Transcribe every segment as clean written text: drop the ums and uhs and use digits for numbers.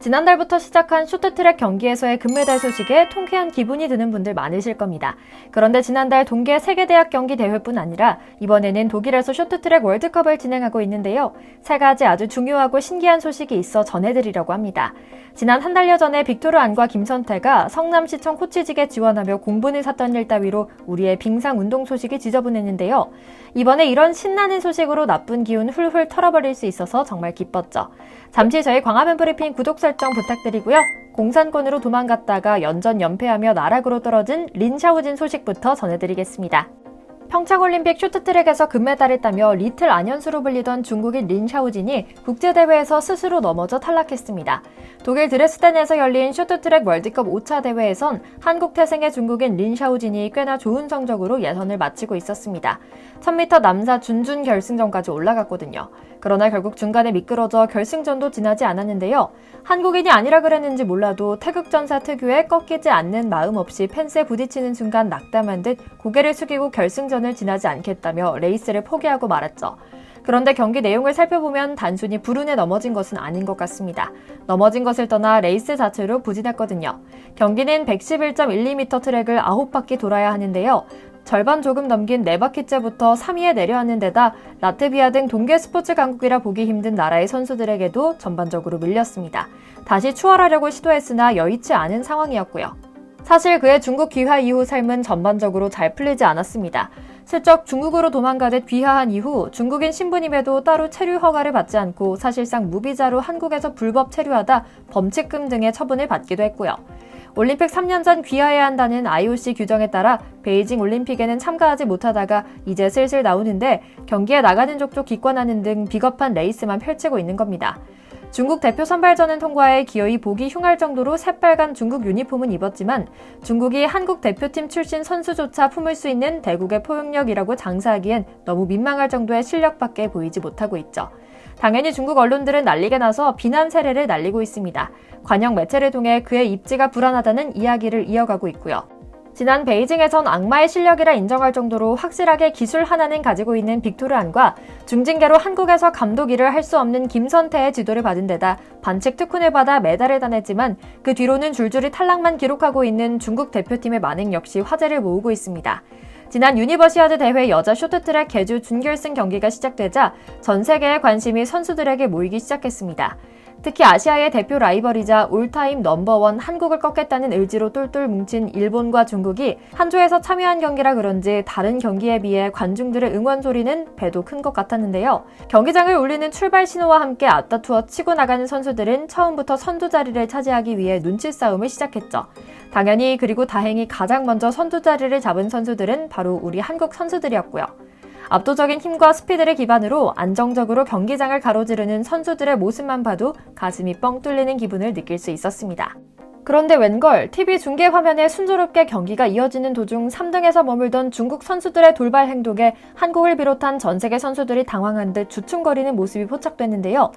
지난달부터 시작한 쇼트트랙 경기에서의 금메달 소식에 통쾌한 기분이 드는 분들 많으실 겁니다. 그런데 지난달 동계 세계대학 경기 대회뿐 아니라 이번에는 독일에서 쇼트트랙 월드컵을 진행하고 있는데요. 세 가지 아주 중요하고 신기한 소식이 있어 전해드리려고 합니다. 지난 한 달여 전에 빅토르 안과 김선태가 성남시청 코치직에 지원하며 공분을 샀던 일 따위로 우리의 빙상 운동 소식이 지저분했는데요. 이번에 이런 신나는 소식으로 나쁜 기운 훌훌 털어버릴 수 있어서 정말 기뻤죠. 잠시 저희 광화문 브리핑 구독 설정 부탁드리고요. 공산권으로 도망갔다가 연전 연패하며 나락으로 떨어진 린 샤오진 소식부터 전해드리겠습니다. 평창올림픽 쇼트트랙에서 금메달을 따며 리틀 안현수로 불리던 중국인 린 샤오진이 국제대회에서 스스로 넘어져 탈락했습니다. 독일 드레스덴에서 열린 쇼트트랙 월드컵 5차 대회에선 한국 태생의 중국인 린 샤오진이 꽤나 좋은 성적으로 예선을 마치고 있었습니다. 1000m 남자 준준 결승전까지 올라갔거든요. 그러나 결국 중간에 미끄러져 결승전도 지나지 않았는데요. 한국인이 아니라 그랬는지 몰라도 태극전사 특유의 꺾이지 않는 마음 없이 펜스에 부딪히는 순간 낙담한 듯 고개를 숙이고 결승전을 지나지 않겠다며 레이스를 포기하고 말았죠. 그런데 경기 내용을 살펴보면 단순히 불운에 넘어진 것은 아닌 것 같습니다. 넘어진 것을 떠나 레이스 자체로 부진했거든요. 경기는 111.12m 트랙을 9바퀴 돌아야 하는데요. 절반 조금 넘긴 4바퀴째부터 3위에 내려앉는 데다 라트비아 등 동계 스포츠 강국이라 보기 힘든 나라의 선수들에게도 전반적으로 밀렸습니다. 다시 추월하려고 시도했으나 여의치 않은 상황이었고요. 사실 그의 중국 귀화 이후 삶은 전반적으로 잘 풀리지 않았습니다. 슬쩍 중국으로 도망가듯 귀화한 이후 중국인 신분임에도 따로 체류 허가를 받지 않고 사실상 무비자로 한국에서 불법 체류하다 범칙금 등의 처분을 받기도 했고요. 올림픽 3년 전 귀화해야 한다는 IOC 규정에 따라 베이징 올림픽에는 참가하지 못하다가 이제 슬슬 나오는데 경기에 나가는 족족 기권하는 등 비겁한 레이스만 펼치고 있는 겁니다. 중국 대표 선발전은 통과해 기어이 보기 흉할 정도로 새빨간 중국 유니폼은 입었지만 중국이 한국 대표팀 출신 선수조차 품을 수 있는 대국의 포용력이라고 장사하기엔 너무 민망할 정도의 실력밖에 보이지 못하고 있죠. 당연히 중국 언론들은 난리가 나서 비난 세례를 날리고 있습니다. 관영 매체를 통해 그의 입지가 불안하다는 이야기를 이어가고 있고요. 지난 베이징에선 악마의 실력이라 인정할 정도로 확실하게 기술 하나는 가지고 있는 빅토르 안과 중징계로 한국에서 감독 일을 할 수 없는 김선태의 지도를 받은 데다 반칙 특훈을 받아 메달을 따냈지만 그 뒤로는 줄줄이 탈락만 기록하고 있는 중국 대표팀의 만행 역시 화제를 모으고 있습니다. 지난 유니버시아드 대회 여자 쇼트트랙 개주 준결승 경기가 시작되자 전 세계의 관심이 선수들에게 모이기 시작했습니다. 특히 아시아의 대표 라이벌이자 올타임 넘버원 한국을 꺾겠다는 의지로 똘똘 뭉친 일본과 중국이 한 조에서 참여한 경기라 그런지 다른 경기에 비해 관중들의 응원 소리는 배도 큰 것 같았는데요. 경기장을 울리는 출발 신호와 함께 앞다투어 치고 나가는 선수들은 처음부터 선두 자리를 차지하기 위해 눈치 싸움을 시작했죠. 당연히 그리고 다행히 가장 먼저 선두 자리를 잡은 선수들은 바로 우리 한국 선수들이었고요. 압도적인 힘과 스피드를 기반으로 안정적으로 경기장을 가로지르는 선수들의 모습만 봐도 가슴이 뻥 뚫리는 기분을 느낄 수 있었습니다. 그런데 웬걸 TV 중계 화면에 순조롭게 경기가 이어지는 도중 3등에서 머물던 중국 선수들의 돌발 행동에 한국을 비롯한 전 세계 선수들이 당황한 듯 주춤거리는 모습이 포착됐는데요.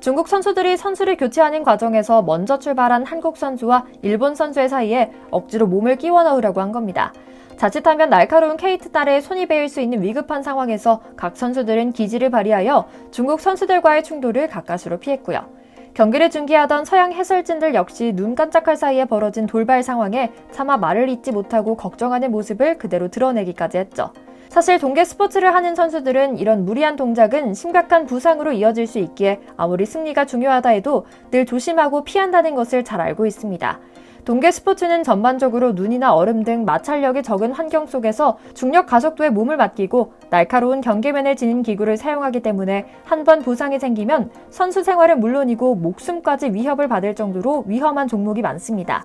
중국 선수들이 선수를 교체하는 과정에서 먼저 출발한 한국 선수와 일본 선수의 사이에 억지로 몸을 끼워 넣으려고 한 겁니다. 자칫하면 날카로운 케이트 딸에 손이 베일 수 있는 위급한 상황에서 각 선수들은 기지를 발휘하여 중국 선수들과의 충돌을 가까스로 피했고요. 경기를 중계하던 서양 해설진들 역시 눈 깜짝할 사이에 벌어진 돌발 상황에 차마 말을 잇지 못하고 걱정하는 모습을 그대로 드러내기까지 했죠. 사실 동계 스포츠를 하는 선수들은 이런 무리한 동작은 심각한 부상으로 이어질 수 있기에 아무리 승리가 중요하다 해도 늘 조심하고 피한다는 것을 잘 알고 있습니다. 동계 스포츠는 전반적으로 눈이나 얼음 등 마찰력이 적은 환경 속에서 중력 가속도에 몸을 맡기고 날카로운 경계면을 지닌 기구를 사용하기 때문에 한 번 부상이 생기면 선수 생활은 물론이고 목숨까지 위협을 받을 정도로 위험한 종목이 많습니다.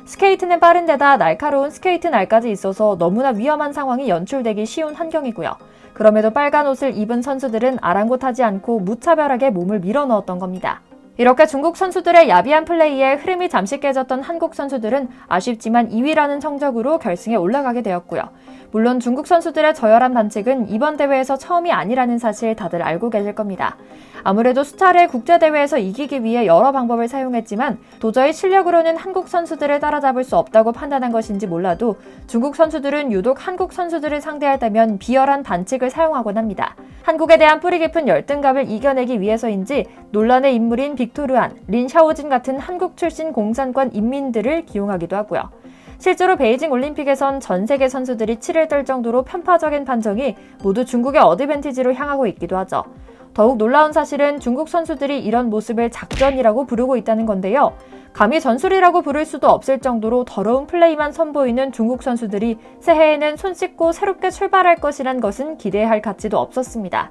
스케이트는 빠른 데다 날카로운 스케이트 날까지 있어서 너무나 위험한 상황이 연출되기 쉬운 환경이고요. 그럼에도 빨간 옷을 입은 선수들은 아랑곳하지 않고 무차별하게 몸을 밀어넣었던 겁니다. 이렇게 중국 선수들의 야비한 플레이에 흐름이 잠시 깨졌던 한국 선수들은 아쉽지만 2위라는 성적으로 결승에 올라가게 되었고요. 물론 중국 선수들의 저열한 반칙은 이번 대회에서 처음이 아니라는 사실 다들 알고 계실 겁니다. 아무래도 수차례 국제대회에서 이기기 위해 여러 방법을 사용했지만 도저히 실력으로는 한국 선수들을 따라잡을 수 없다고 판단한 것인지 몰라도 중국 선수들은 유독 한국 선수들을 상대할 때면 비열한 반칙을 사용하곤 합니다. 한국에 대한 뿌리 깊은 열등감을 이겨내기 위해서인지 논란의 인물인 빅토르안, 린 샤오진 같은 한국 출신 공산권 인민들을 기용하기도 하고요. 실제로 베이징 올림픽에선 전 세계 선수들이 치를 떨 정도로 편파적인 판정이 모두 중국의 어드밴티지로 향하고 있기도 하죠. 더욱 놀라운 사실은 중국 선수들이 이런 모습을 작전이라고 부르고 있다는 건데요. 감히 전술이라고 부를 수도 없을 정도로 더러운 플레이만 선보이는 중국 선수들이 새해에는 손 씻고 새롭게 출발할 것이란 것은 기대할 가치도 없었습니다.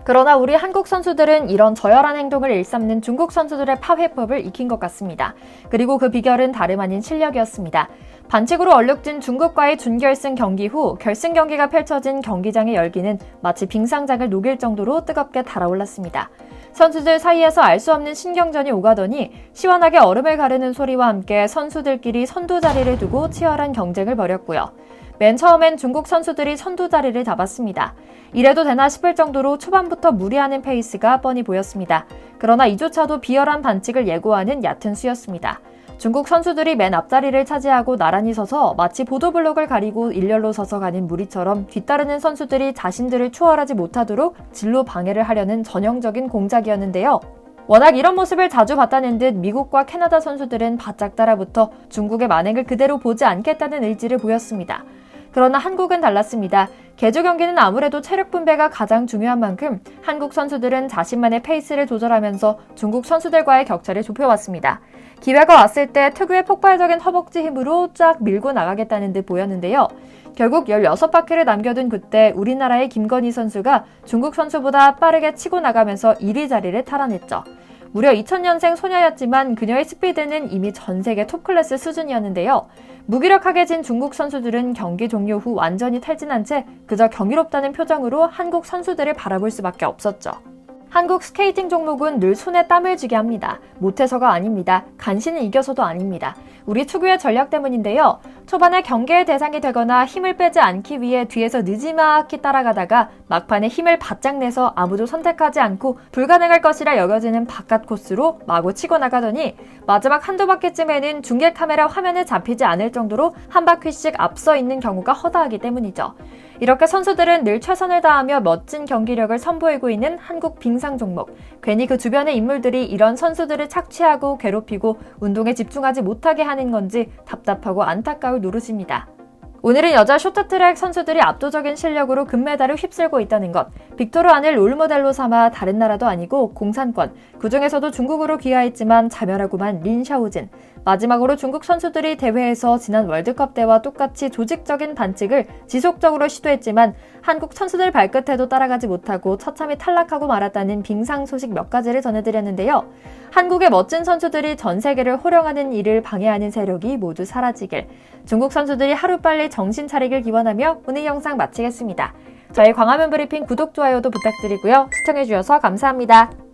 그러나 우리 한국 선수들은 이런 저열한 행동을 일삼는 중국 선수들의 파회법을 익힌 것 같습니다. 그리고 그 비결은 다름 아닌 실력이었습니다. 반칙으로 얼룩진 중국과의 준결승 경기 후 결승 경기가 펼쳐진 경기장의 열기는 마치 빙상장을 녹일 정도로 뜨겁게 달아올랐습니다. 선수들 사이에서 알 수 없는 신경전이 오가더니 시원하게 얼음을 가르는 소리와 함께 선수들끼리 선두 자리를 두고 치열한 경쟁을 벌였고요. 맨 처음엔 중국 선수들이 선두 자리를 잡았습니다. 이래도 되나 싶을 정도로 초반부터 무리하는 페이스가 뻔히 보였습니다. 그러나 이조차도 비열한 반칙을 예고하는 얕은 수였습니다. 중국 선수들이 맨 앞자리를 차지하고 나란히 서서 마치 보도블록을 가리고 일렬로 서서 가는 무리처럼 뒤따르는 선수들이 자신들을 추월하지 못하도록 진로 방해를 하려는 전형적인 공작이었는데요. 워낙 이런 모습을 자주 봤다는 듯 미국과 캐나다 선수들은 바짝 따라붙어 중국의 만행을 그대로 보지 않겠다는 의지를 보였습니다. 그러나 한국은 달랐습니다. 개주 경기는 아무래도 체력 분배가 가장 중요한 만큼 한국 선수들은 자신만의 페이스를 조절하면서 중국 선수들과의 격차를 좁혀왔습니다. 기회가 왔을 때 특유의 폭발적인 허벅지 힘으로 쫙 밀고 나가겠다는 듯 보였는데요. 결국 16바퀴를 남겨둔 그때 우리나라의 김건희 선수가 중국 선수보다 빠르게 치고 나가면서 1위 자리를 탈환했죠. 무려 2000년생 소녀였지만 그녀의 스피드는 이미 전 세계 톱클래스 수준이었는데요. 무기력하게 진 중국 선수들은 경기 종료 후 완전히 탈진한 채 그저 경이롭다는 표정으로 한국 선수들을 바라볼 수밖에 없었죠. 한국 스케이팅 종목은 늘 손에 땀을 쥐게 합니다. 못해서가 아닙니다. 간신히 이겨서도 아닙니다. 우리 특유의 전략 때문인데요. 초반에 경계의 대상이 되거나 힘을 빼지 않기 위해 뒤에서 느지막이 따라가다가 막판에 힘을 바짝 내서 아무도 선택하지 않고 불가능할 것이라 여겨지는 바깥 코스로 마구 치고 나가더니 마지막 한두 바퀴쯤에는 중계 카메라 화면에 잡히지 않을 정도로 한 바퀴씩 앞서 있는 경우가 허다하기 때문이죠. 이렇게 선수들은 늘 최선을 다하며 멋진 경기력을 선보이고 있는 한국 빙상 종목. 괜히 그 주변의 인물들이 이런 선수들을 착취하고 괴롭히고 운동에 집중하지 못하게 하는 건지 답답하고 안타까울 노릇입니다. 오늘은 여자 쇼트트랙 선수들이 압도적인 실력으로 금메달을 휩쓸고 있다는 것, 빅토르안을 롤모델로 삼아 다른 나라도 아니고 공산권, 그중에서도 중국으로 귀화했지만 자멸하고만 린 샤오진, 마지막으로 중국 선수들이 대회에서 지난 월드컵 때와 똑같이 조직적인 반칙을 지속적으로 시도했지만 한국 선수들 발끝에도 따라가지 못하고 처참히 탈락하고 말았다는 빙상 소식 몇 가지를 전해드렸는데요. 한국의 멋진 선수들이 전 세계를 호령하는 일을 방해하는 세력이 모두 사라지길, 중국 선수들이 하루빨리 정신 차리길 기원하며 오늘 영상 마치겠습니다. 저희 광화문 브리핑 구독, 좋아요도 부탁드리고요. 시청해주셔서 감사합니다.